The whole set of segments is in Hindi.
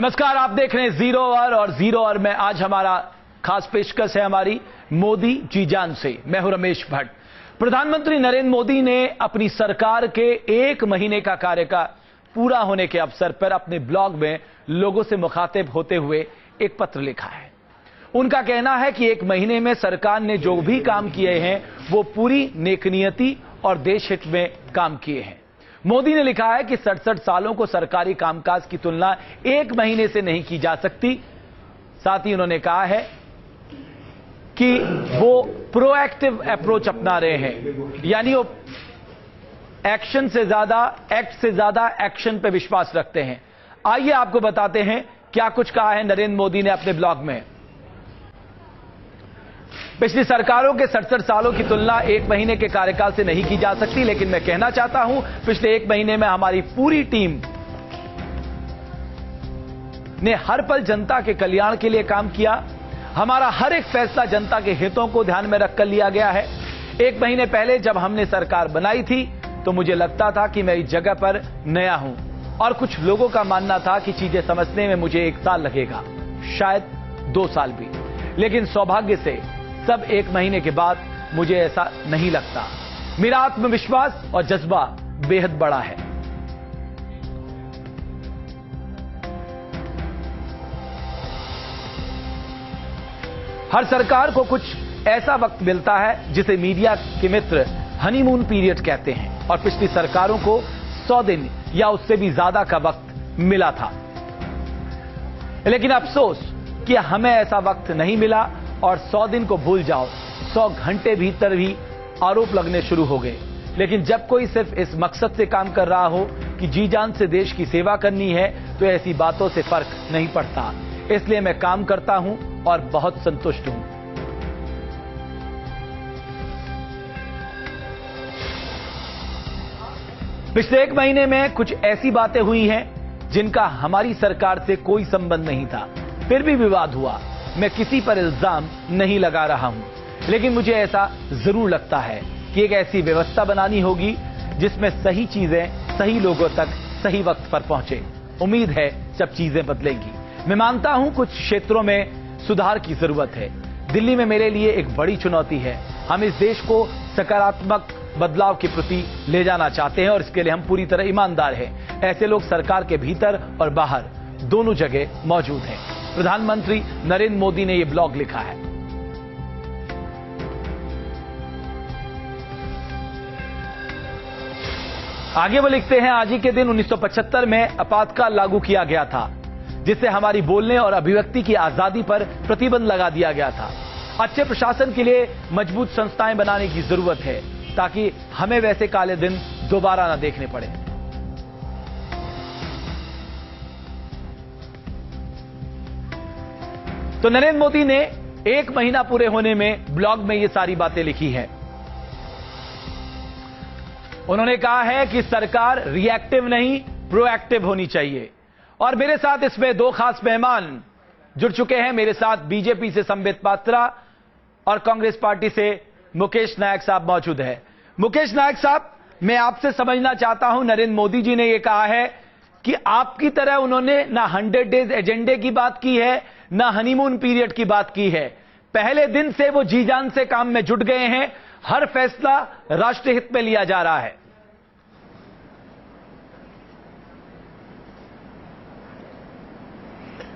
नमस्कार, आप देख रहे हैं जीरो आवर और जीरो आवर में आज हमारा खास पेशकश है हमारी मोदी जी जान से। मैं हूं रमेश भट्ट। प्रधानमंत्री नरेंद्र मोदी ने अपनी सरकार के 1 महीने का कार्यकाल पूरा होने के अवसर पर अपने ब्लॉग में लोगों से मुखातिब होते हुए एक पत्र लिखा है। उनका कहना है कि 1 महीने में सरकार ने जो भी काम किए हैं वो पूरी नेकनियती और देश हित में काम किए हैं। मोदी ने लिखा है कि 67 सालों को सरकारी कामकाज की तुलना 1 महीने से नहीं की जा सकती। साथ ही उन्होंने कहा है कि वो प्रोएक्टिव अप्रोच अपना रहे हैं, यानी वो एक्शन से ज्यादा एक्ट से ज्यादा एक्शन पे विश्वास रखते हैं। आइए आपको बताते हैं क्या कुछ कहा है नरेंद्र मोदी ने अपने ब्लॉग में। पिछली सरकारों के 67 सालों की तुलना 1 महीने के कार्यकाल से नहीं की जा सकती, लेकिन मैं कहना चाहता हूं पिछले 1 महीने में हमारी पूरी टीम ने हर पल जनता के कल्याण के लिए काम किया। हमारा हर एक फैसला जनता के हितों को ध्यान में रखकर लिया गया है। 1 महीने पहले जब हमने सरकार बनाई थी तो मुझे लगता था कि मैं इस जगह पर नया हूं और कुछ लोगों का मानना था कि चीजें समझने में मुझे 1 साल लगेगा, शायद 2 साल भी। लेकिन सौभाग्य से सब 1 महीने के बाद मुझे ऐसा नहीं लगता। मेरा आत्मविश्वास और जज्बा बेहद बड़ा है। हर सरकार को कुछ ऐसा वक्त मिलता है जिसे मीडिया के मित्र हनीमून पीरियड कहते हैं, और पिछली सरकारों को 100 दिन या उससे भी ज्यादा का वक्त मिला था। लेकिन अफसोस कि हमें ऐसा वक्त नहीं मिला और 100 दिन को भूल जाओ, 100 घंटे भीतर भी आरोप लगने शुरू हो गए। लेकिन जब कोई सिर्फ इस मकसद से काम कर रहा हो कि जी जान से देश की सेवा करनी है तो ऐसी बातों से फर्क नहीं पड़ता। इसलिए मैं काम करता हूं और बहुत संतुष्ट हूं। पिछले 1 महीने में कुछ ऐसी बातें हुई हैं जिनका हमारी सरकार से कोई संबंध नहीं था, फिर भी विवाद हुआ। मैं किसी पर इल्जाम नहीं लगा रहा हूं, लेकिन मुझे ऐसा जरूर लगता है कि एक ऐसी व्यवस्था बनानी होगी जिसमें सही चीजें सही लोगों तक सही वक्त पर पहुंचे। उम्मीद है सब चीजें बदलेंगी। मैं मानता हूं कुछ क्षेत्रों में सुधार की जरूरत है। दिल्ली में मेरे लिए एक बड़ी चुनौती है। हम इस देश को सकारात्मक बदलाव के प्रति ले जाना चाहते हैं और इसके लिए हम पूरी तरह ईमानदार हैं। ऐसे लोग सरकार के भीतर और बाहर दोनों जगह मौजूद हैं। प्रधानमंत्री नरेंद्र मोदी ने यह ब्लॉग लिखा है। आगे वो लिखते हैं, आज ही के दिन 1975 में आपातकाल लागू किया गया था, जिससे हमारी बोलने और अभिव्यक्ति की आजादी पर प्रतिबंध लगा दिया गया था। अच्छे प्रशासन के लिए मजबूत संस्थाएं बनाने की जरूरत है ताकि हमें वैसे काले दिन दोबारा न देखने पड़े। तो नरेंद्र मोदी ने 1 महीना पूरे होने में ब्लॉग में ये सारी बातें लिखी हैं। उन्होंने कहा है कि सरकार रिएक्टिव नहीं प्रोएक्टिव होनी चाहिए। और मेरे साथ इसमें 2 खास मेहमान जुड़ चुके हैं। मेरे साथ बीजेपी से संबित पात्रा और कांग्रेस पार्टी से मुकेश नायक साहब मौजूद है। मुकेश नायक साहब, मैं आपसे समझना चाहता हूं, नरेंद्र मोदी जी ने यह कहा है कि आपकी तरह उन्होंने ना 100 डेज एजेंडे की बात की है ना हनीमून पीरियड की बात की है। पहले दिन से वो जी जान से काम में जुट गए हैं। हर फैसला राष्ट्र हित में लिया जा रहा है।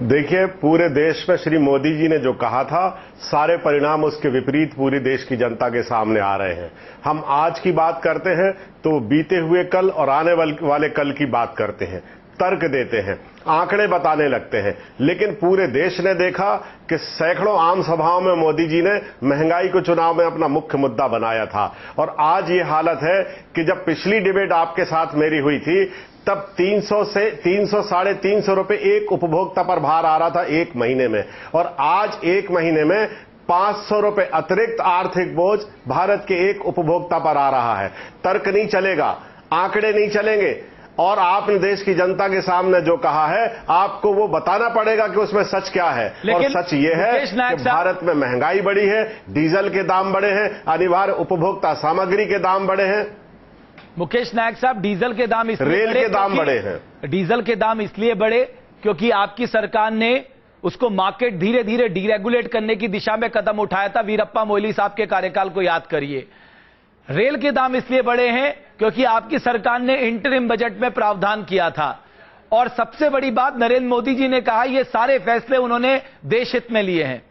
देखिए, पूरे देश में श्री मोदी जी ने जो कहा था, सारे परिणाम उसके विपरीत पूरी देश की जनता के सामने आ रहे हैं। हम आज की बात करते हैं तो बीते हुए कल और आने वाले कल की बात करते हैं, तर्क देते हैं, आंकड़े बताने लगते हैं। लेकिन पूरे देश ने देखा कि सैकड़ों आम सभाओं में मोदी जी ने महंगाई को चुनाव में अपना मुख्य मुद्दा बनाया था। और आज ये हालत है कि जब पिछली डिबेट आपके साथ मेरी हुई थी तब 300 से 300 साढ़े 300 रुपए एक उपभोक्ता पर भार आ रहा था 1 महीने में, और आज 1 महीने में 500 रुपए अतिरिक्त आर्थिक बोझ भारत के एक उपभोक्ता पर आ रहा है। तर्क नहीं चलेगा, आंकड़े नहीं चलेंगे, और आपने देश की जनता के सामने जो कहा है आपको वो बताना पड़ेगा कि उसमें सच क्या है। और सच ये है कि भारत में महंगाई बढ़ी है, डीजल के दाम बढ़े हैं, अनिवार्य उपभोक्ता सामग्री के दाम बढ़े हैं। मुकेश नायक साहब, डीजल के दाम इसलिए रेल के दाम बढ़े हैं। डीजल के दाम इसलिए बढ़े क्योंकि आपकी सरकार ने उसको मार्केट धीरे धीरे डीरेगुलेट करने की दिशा में कदम उठाया था। वीरप्पा मोइली साहब के कार्यकाल को याद करिए। रेल के दाम इसलिए बढ़े हैं क्योंकि आपकी सरकार ने इंटरिम बजट में प्रावधान किया था। और सबसे बड़ी बात, नरेंद्र मोदी जी ने कहा ये सारे फैसले उन्होंने देश हित में लिए हैं।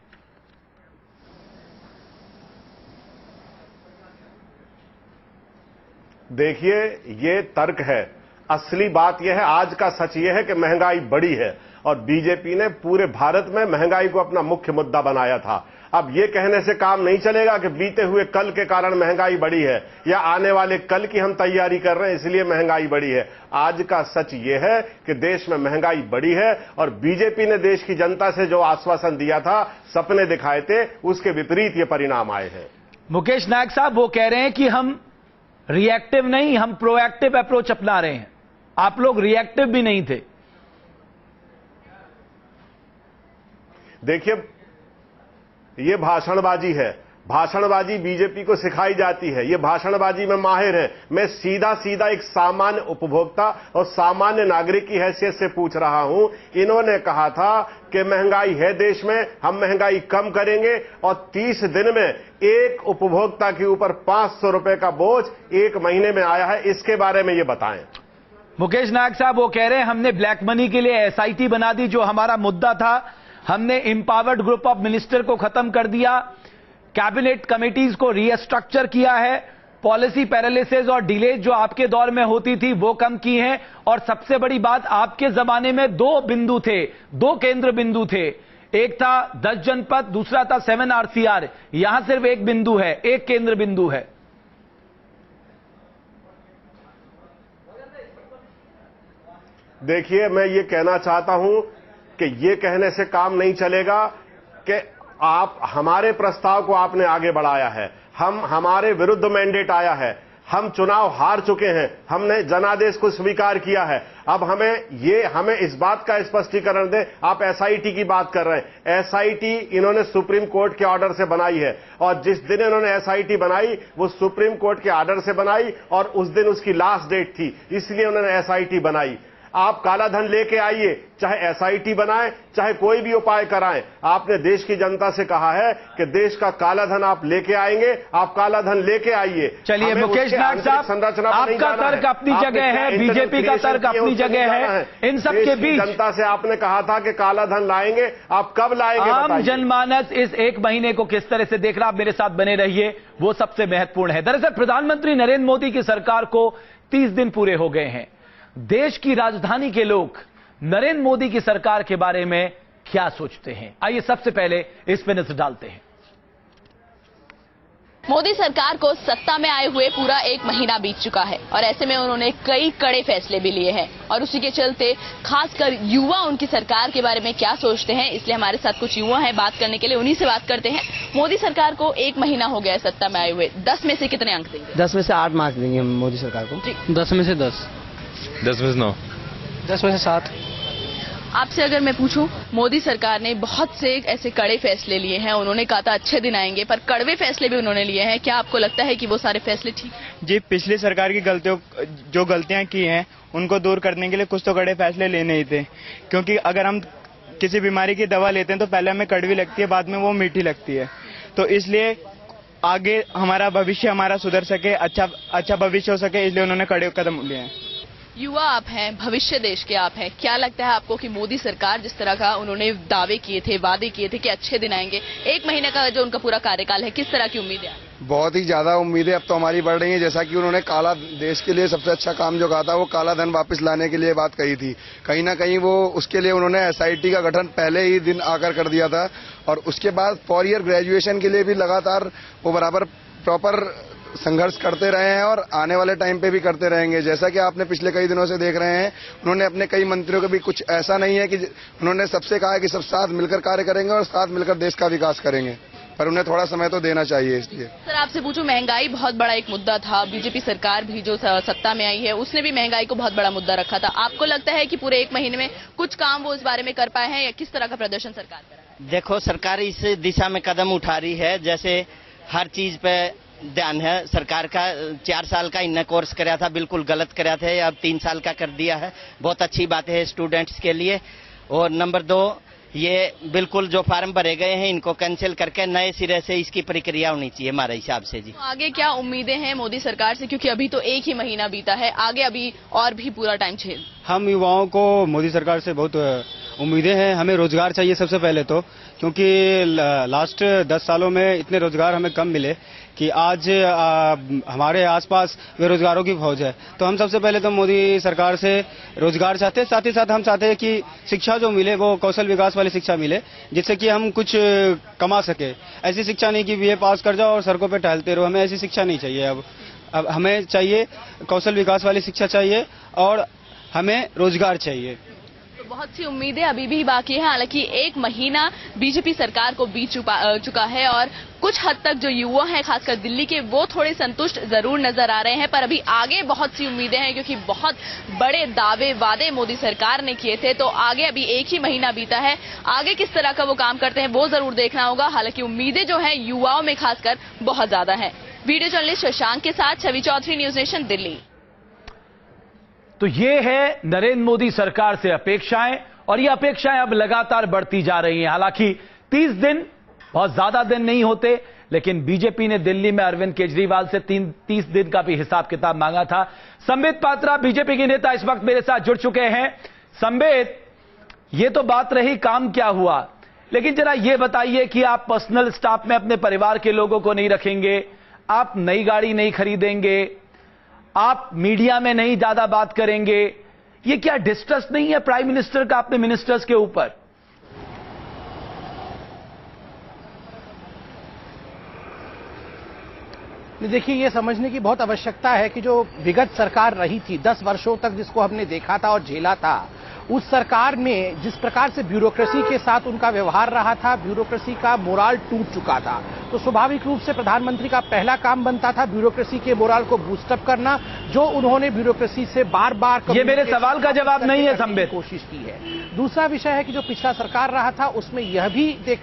देखिए, ये तर्क है। असली बात यह है, आज का सच यह है कि महंगाई बढ़ी है और बीजेपी ने पूरे भारत में महंगाई को अपना मुख्य मुद्दा बनाया था। अब ये कहने से काम नहीं चलेगा कि बीते हुए कल के कारण महंगाई बढ़ी है या आने वाले कल की हम तैयारी कर रहे हैं इसलिए महंगाई बढ़ी है। आज का सच ये है कि देश में महंगाई बढ़ी है और बीजेपी ने देश की जनता से जो आश्वासन दिया था, सपने दिखाए थे, उसके विपरीत ये परिणाम आए हैं। मुकेश नायक साहब वो कह रहे हैं कि हम रिएक्टिव नहीं, हम प्रोएक्टिव अप्रोच अपना रहे हैं। आप लोग रिएक्टिव भी नहीं थे। देखिए, ये भाषणबाजी है। भाषणबाजी बीजेपी को सिखाई जाती है। ये भाषणबाजी में माहिर है। मैं सीधा सीधा एक सामान्य उपभोक्ता और सामान्य नागरिक की हैसियत से पूछ रहा हूं। इन्होंने कहा था कि महंगाई है देश में, हम महंगाई कम करेंगे और 30 दिन में एक उपभोक्ता के ऊपर 500 रुपए का बोझ एक महीने में आया है। इसके बारे में ये बताएं। मुकेश नायक साहब वो कह रहे हैं हमने ब्लैक मनी के लिए एसआईटी बना दी, जो हमारा मुद्दा था। हमने एम्पावर्ड ग्रुप ऑफ मिनिस्टर को खत्म कर दिया, कैबिनेट कमिटीज को रीस्ट्रक्चर किया है, पॉलिसी पैरालिसिस और डिले जो आपके दौर में होती थी वो कम की हैं। और सबसे बड़ी बात, आपके जमाने में 2 बिंदु थे, 2 केंद्र बिंदु थे। एक था 10 जनपद, दूसरा था 7 आरसीआर। यहां सिर्फ एक बिंदु है, एक केंद्र बिंदु है। देखिए, मैं ये कहना चाहता हूं कि ये कहने से काम नहीं चलेगा कि आप हमारे प्रस्ताव को आपने आगे बढ़ाया है, हमारे विरुद्ध मैंडेट आया है, हम चुनाव हार चुके हैं, हमने जनादेश को स्वीकार किया है। अब हमें इस बात का स्पष्टीकरण दें। आप एसआईटी की बात कर रहे हैं। एसआईटी इन्होंने सुप्रीम कोर्ट के ऑर्डर से बनाई है और जिस दिन इन्होंने एसआईटी बनाई वो सुप्रीम कोर्ट के ऑर्डर से बनाई और उस दिन उसकी लास्ट डेट थी, इसलिए उन्होंने एसआईटी बनाई। आप काला धन लेके आइए, चाहे एसआईटी बनाएं, चाहे कोई भी उपाय कराएं। आपने देश की जनता से कहा है कि देश का काला धन आप लेके आएंगे, आप काला धन लेके आइए। चलिए मुकेश नायक साहब, आपका तर्क अपनी जगह है, बीजेपी का तर्क अपनी जगह है। इन सब के बीच जनता से आपने कहा था कि काला धन लाएंगे, आप कब लाएंगे? आम जनमानस इस एक महीने को किस तरह से देख रहा, आप मेरे साथ बने रहिए, वो सबसे महत्वपूर्ण है। दरअसल प्रधानमंत्री नरेंद्र मोदी की सरकार को 30 दिन पूरे हो गए हैं। देश की राजधानी के लोग नरेंद्र मोदी की सरकार के बारे में क्या सोचते हैं, आइए सबसे पहले इस पे नजर डालते हैं। मोदी सरकार को सत्ता में आए हुए पूरा 1 महीना बीत चुका है और ऐसे में उन्होंने कई कड़े फैसले भी लिए हैं और उसी के चलते खासकर युवा उनकी सरकार के बारे में क्या सोचते हैं, इसलिए हमारे साथ कुछ युवा हैं बात करने के लिए। उन्हीं से बात करते हैं। मोदी सरकार को 1 महीना हो गया है सत्ता में आए हुए, 10 में से कितने अंक देंगे? 10 में से 8 मार्क्स देंगे हम मोदी सरकार को। 10 में से 10। 10 में से 9। 10 में से 7। आपसे अगर मैं पूछूं, मोदी सरकार ने बहुत से ऐसे कड़े फैसले लिए हैं, उन्होंने कहा था अच्छे दिन आएंगे, पर कड़वे फैसले भी उन्होंने लिए हैं। क्या आपको लगता है कि वो सारे फैसले ठीक? जी, पिछली सरकार की गलतियां की हैं उनको दूर करने के लिए कुछ तो कड़े फैसले लेने ही थे, क्योंकि अगर हम किसी बीमारी की दवा लेते हैं तो पहले हमें कड़वी लगती है, बाद में वो मीठी लगती है। तो इसलिए आगे हमारा भविष्य हमारा सुधर सके, अच्छा भविष्य हो सके, इसलिए उन्होंने कड़े कदम लिए हैं। युवा आप हैं, भविष्य देश के आप हैं, क्या लगता है आपको कि मोदी सरकार जिस तरह का उन्होंने दावे किए थे, वादे किए थे कि अच्छे दिन आएंगे, 1 महीने का जो उनका पूरा कार्यकाल है, किस तरह की उम्मीदें? बहुत ही ज्यादा उम्मीदें अब तो हमारी बढ़ रही हैं। जैसा कि उन्होंने काला देश के लिए सबसे अच्छा काम जो कहा था वो काला धन वापस लाने के लिए बात कही थी। कहीं ना कहीं वो उसके लिए उन्होंने एसआईटी का गठन पहले ही दिन आकर कर दिया था और उसके बाद 4 ईयर ग्रेजुएशन के लिए भी लगातार वो बराबर प्रॉपर संघर्ष करते रहे हैं और आने वाले टाइम पे भी करते रहेंगे। जैसा कि आपने पिछले कई दिनों से देख रहे हैं, उन्होंने अपने कई मंत्रियों को भी कुछ ऐसा नहीं है कि उन्होंने सबसे कहा कि सब साथ मिलकर कार्य करेंगे और साथ मिलकर देश का विकास करेंगे, पर उन्हें थोड़ा समय तो देना चाहिए। इसलिए सर आपसे पूछूं, महंगाई बहुत बड़ा एक मुद्दा था, बीजेपी सरकार भी जो सत्ता में आई है उसने भी महंगाई को बहुत बड़ा मुद्दा रखा था। आपको लगता है कि पूरे 1 महीने में कुछ काम वो इस बारे में कर पाए हैं या किस तरह का प्रदर्शन सरकार कर रहा है? देखो, सरकार इस दिशा में कदम उठा रही है, जैसे हर चीज पे ध्यान है सरकार का। 4 साल का इन्ना कोर्स कराया था, बिल्कुल गलत कराया था, अब 3 साल का कर दिया है, बहुत अच्छी बात है स्टूडेंट्स के लिए। और नंबर 2, ये बिल्कुल जो फार्म भरे गए हैं इनको कैंसिल करके नए सिरे से इसकी प्रक्रिया होनी चाहिए हमारे हिसाब से जी। तो आगे क्या उम्मीदें हैं मोदी सरकार से, क्योंकि अभी तो एक ही महीना बीता है, आगे अभी और भी पूरा टाइम चाहिए। हम युवाओं को मोदी सरकार से बहुत उम्मीदें हैं। हमें रोजगार चाहिए सबसे पहले तो, क्योंकि लास्ट 10 सालों में इतने रोजगार हमें कम मिले कि आज हमारे आसपास बेरोजगारों की फौज है। तो हम सबसे पहले तो मोदी सरकार से रोजगार चाहते हैं, साथ ही साथ हम चाहते हैं कि शिक्षा जो मिले वो कौशल विकास वाली शिक्षा मिले, जिससे कि हम कुछ कमा सके। ऐसी शिक्षा नहीं कि बीए पास कर जाओ और सड़कों पे टहलते रहो, हमें ऐसी शिक्षा नहीं चाहिए। अब हमें चाहिए कौशल विकास वाली शिक्षा चाहिए और हमें रोजगार चाहिए। बहुत सी उम्मीदें अभी भी बाकी है। हालांकि एक महीना बीजेपी सरकार को बीत चुका है और कुछ हद तक जो युवा हैं खासकर दिल्ली के, वो थोड़े संतुष्ट जरूर नजर आ रहे हैं। पर अभी आगे बहुत सी उम्मीदें हैं, क्योंकि बहुत बड़े दावे वादे मोदी सरकार ने किए थे। तो आगे अभी एक ही महीना बीता है, आगे किस तरह का वो काम करते हैं वो जरूर देखना होगा। हालांकि उम्मीदें जो है युवाओं में खासकर बहुत ज्यादा है। वीडियो जर्नलिस्ट शशांक के साथ छवि चौधरी, न्यूज नेशन, दिल्ली। तो ये है नरेंद्र मोदी सरकार से अपेक्षाएं, और ये अपेक्षाएं अब लगातार बढ़ती जा रही हैं। हालांकि 30 दिन बहुत ज्यादा दिन नहीं होते, लेकिन बीजेपी ने दिल्ली में अरविंद केजरीवाल से 30 दिन का भी हिसाब किताब मांगा था। संबित पात्रा बीजेपी के नेता इस वक्त मेरे साथ जुड़ चुके हैं। संबित, ये तो बात रही काम क्या हुआ, लेकिन जरा ये बताइए कि आप पर्सनल स्टाफ में अपने परिवार के लोगों को नहीं रखेंगे, आप नई गाड़ी नहीं खरीदेंगे, आप मीडिया में नहीं ज्यादा बात करेंगे, ये क्या डिस्ट्रस्ट नहीं है प्राइम मिनिस्टर का अपने मिनिस्टर्स के ऊपर? देखिए, ये समझने की बहुत आवश्यकता है कि जो विगत सरकार रही थी 10 वर्षों तक, जिसको हमने देखा था और झेला था, उस सरकार में जिस प्रकार से ब्यूरोक्रेसी के साथ उनका व्यवहार रहा था, ब्यूरोक्रेसी का मोराल टूट चुका था। तो स्वाभाविक रूप से प्रधानमंत्री का पहला काम बनता था ब्यूरोक्रेसी के मोराल को बूस्टअप करना, जो उन्होंने ब्यूरोक्रेसी से बार बार ये मेरे सवाल का जवाब नहीं है संबित, कोशिश की है। दूसरा विषय है कि जो पिछला सरकार रहा था उसमें यह भी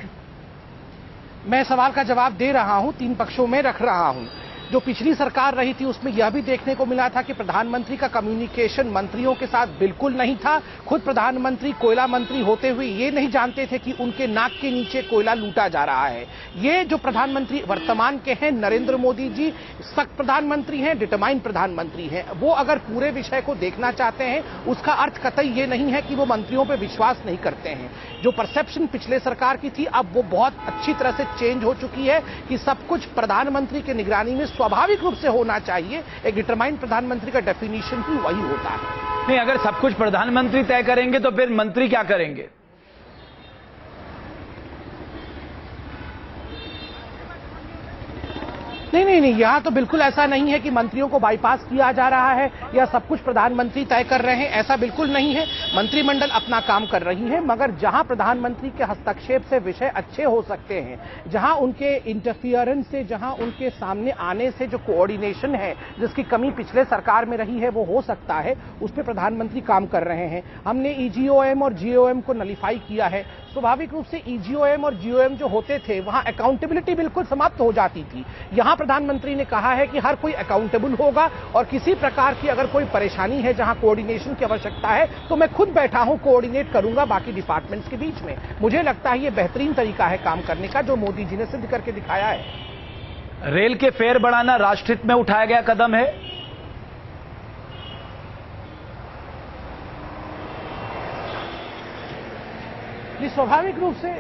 मैं सवाल का जवाब दे रहा हूं, 3 पक्षों में रख रहा हूं। जो पिछली सरकार रही थी उसमें यह भी देखने को मिला था कि प्रधानमंत्री का कम्युनिकेशन मंत्रियों के साथ बिल्कुल नहीं था। खुद प्रधानमंत्री कोयला मंत्री होते हुए ये नहीं जानते थे कि उनके नाक के नीचे कोयला लूटा जा रहा है। ये जो प्रधानमंत्री वर्तमान के हैं नरेंद्र मोदी जी, सख्त प्रधानमंत्री हैं, डिटरमाइंड प्रधानमंत्री हैं। वो अगर पूरे विषय को देखना चाहते हैं, उसका अर्थ कतई ये नहीं है कि वो मंत्रियों पर विश्वास नहीं करते हैं। जो परसेप्शन पिछले सरकार की थी, अब वो बहुत अच्छी तरह से चेंज हो चुकी है कि सब कुछ प्रधानमंत्री की निगरानी में स्वाभाविक रूप से होना चाहिए। एक डिटरमाइंड प्रधानमंत्री का डेफिनेशन ही वही होता है। नहीं, अगर सब कुछ प्रधानमंत्री तय करेंगे तो फिर मंत्री क्या करेंगे? नहीं, यहां तो बिल्कुल ऐसा नहीं है कि मंत्रियों को बाईपास किया जा रहा है या सब कुछ प्रधानमंत्री तय कर रहे हैं, ऐसा बिल्कुल नहीं है। मंत्रिमंडल अपना काम कर रही है, मगर जहां प्रधानमंत्री के हस्तक्षेप से विषय अच्छे हो सकते हैं, जहां उनके इंटरफियरेंस से, जहां उनके सामने आने से जो कोऑर्डिनेशन है जिसकी कमी पिछले सरकार में रही है वो हो सकता है, उस पर प्रधानमंत्री काम कर रहे हैं। हमने ईजीओएम और जीओएम को नलिफाई किया है। स्वाभाविक रूप से ईजीओएम और जीओएम जो होते थे वहां अकाउंटेबिलिटी बिल्कुल समाप्त हो जाती थी। यहां प्रधानमंत्री ने कहा है कि हर कोई अकाउंटेबल होगा और किसी प्रकार की अगर कोई परेशानी है जहां कोऑर्डिनेशन की आवश्यकता है तो मैं खुद बैठा हूं, कोऑर्डिनेट करूंगा बाकी डिपार्टमेंट्स के बीच में। मुझे लगता है ये बेहतरीन तरीका है काम करने का जो मोदी जी ने सिद्ध करके दिखाया है। रेल के फेयर बढ़ाना राष्ट्रहित में उठाया गया कदम है। स्वाभाविक रूप से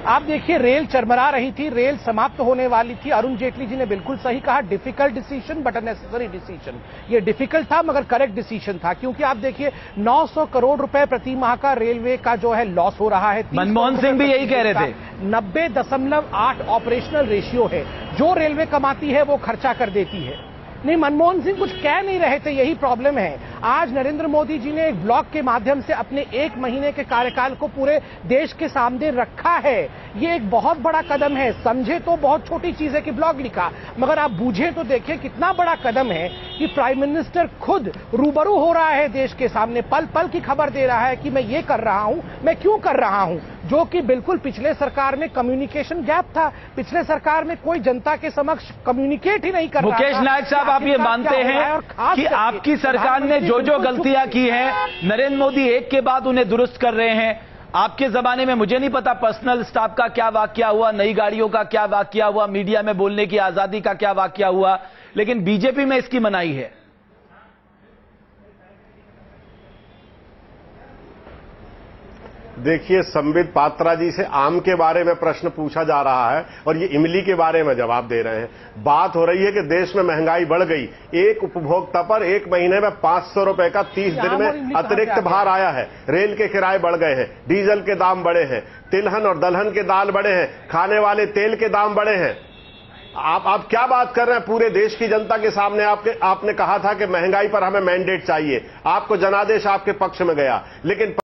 आप देखिए, रेल चरमरा रही थी, रेल समाप्त होने वाली थी। अरुण जेटली जी ने बिल्कुल सही कहा, difficult decision but a necessary decision. ये डिफिकल्ट था मगर करेक्ट डिसीजन था, क्योंकि आप देखिए 900 करोड़ रुपए प्रति माह का रेलवे का जो है लॉस हो रहा है। मनमोहन सिंह भी यही कह रहे थे। 90.8 ऑपरेशनल रेशियो है। जो रेलवे कमाती है वो खर्चा कर देती है। नहीं, मनमोहन सिंह कुछ कह नहीं रहे थे, यही प्रॉब्लम है। आज नरेंद्र मोदी जी ने एक ब्लॉग के माध्यम से अपने 1 महीने के कार्यकाल को पूरे देश के सामने रखा है। ये एक बहुत बड़ा कदम है। समझे तो बहुत छोटी चीज है कि ब्लॉग लिखा, मगर आप बूझे तो देखिए कितना बड़ा कदम है कि प्राइम मिनिस्टर खुद रूबरू हो रहा है देश के सामने, पल पल की खबर दे रहा है कि मैं ये कर रहा हूं, मैं क्यों कर रहा हूं, जो कि बिल्कुल पिछले सरकार में कम्युनिकेशन गैप था। पिछले सरकार में कोई जनता के समक्ष कम्युनिकेट ही नहीं कर रहा था। मुकेश नायक साहब, आप ये मानते हैं कि आपकी सरकार ने जो जो गलतियां की हैं, नरेंद्र मोदी एक के बाद उन्हें दुरुस्त कर रहे हैं? आपके जमाने में मुझे नहीं पता पर्सनल स्टाफ का क्या वाकया हुआ, नई गाड़ियों का क्या वाकया हुआ, मीडिया में बोलने की आजादी का क्या वाकया हुआ, लेकिन बीजेपी में इसकी मनाही है। देखिए, संबित पात्रा जी से आम के बारे में प्रश्न पूछा जा रहा है और ये इमली के बारे में जवाब दे रहे हैं। बात हो रही है कि देश में महंगाई बढ़ गई। एक उपभोक्ता पर एक महीने में 500 रुपए का 30 दिन में अतिरिक्त भार आया है। रेल के किराए बढ़ गए हैं, डीजल के दाम बढ़े हैं, तिलहन और दलहन के दाल बढ़े हैं, खाने वाले तेल के दाम बढ़े हैं। आप क्या बात कर रहे हैं? पूरे देश की जनता के सामने आपने कहा था कि महंगाई पर हमें मैंडेट चाहिए, आपको जनादेश आपके पक्ष में गया, लेकिन